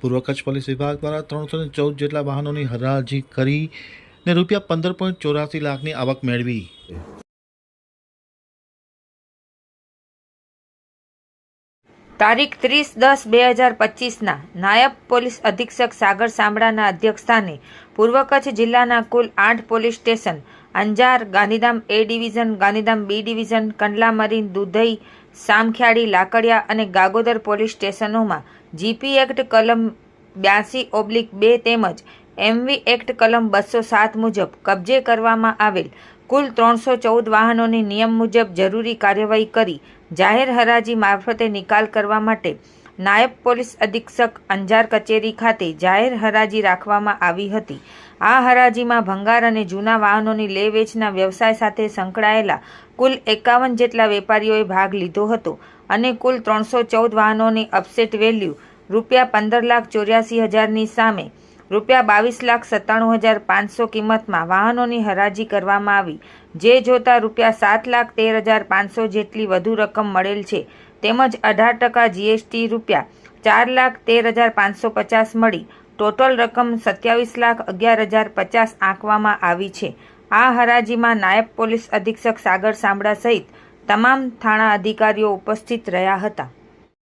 પૂર્વ કચ્છ પોલીસ વિભાગ દ્વારા 314 જેટલા વાહનોની હરાજી કરીને રૂપિયા 15.84 લાખની આવક મેળવી। તારીખ 30/10/2025 નાયબ પોલીસ અધિક્ષક સાગર સાંબળાના અધ્યક્ષસ્થાને પૂર્વ કચ્છ જિલ્લાના કુલ 8 police station Anjar, Gandhidham A division, Gandhidham B division, Kandla marine, Dudhai, Samakhiyali, Lakadia અને ગાગોદર પોલીસ સ્ટેશનોમાં GP એક્ટ કલમ 82/2 તેમજ MV એક્ટ કલમ 207 મુજબ કબજે કરવામાં આવેલ કુલ 314 વાહનોની નિયમ મુજબ જરૂરી કાર્યવાહી કરી જાહેર હરાજી મારફતે નિકાલ કરવા માટે નાયબ પોલીસ અધિક્ષક અંજાર કચેરી ખાતે જાહેર હરાજી રાખવામાં આવી હતી। આ હરાજીમાં ભંગાર અને જૂના વાહનોની લે વેચના વ્યવસાય સાથે સંકળાયેલા કુલ 51 જેટલા વેપારીઓએ ભાગ લીધો હતો અને કુલ 314 વાહનોની અપસેટ વેલ્યુ રૂપિયા 15,84,000ની સામે રૂપિયા 22,97,500 કિંમતમાં વાહનોની હરાજી કરવામાં આવી, જે જોતા રૂપિયા 7,13,500 જેટલી વધુ રકમ મળેલ છે તેમજ 18% GST રૂપિયા 4,13,550 મળી ટોટલ રકમ 27,11,050 આંકવામાં આવી છે। આ હરાજીમાં નાયબ પોલીસ અધિક્ષક સાગર સાંબળા સહિત તમામ થાણા અધિકારીઓ ઉપસ્થિત રહ્યા હતા।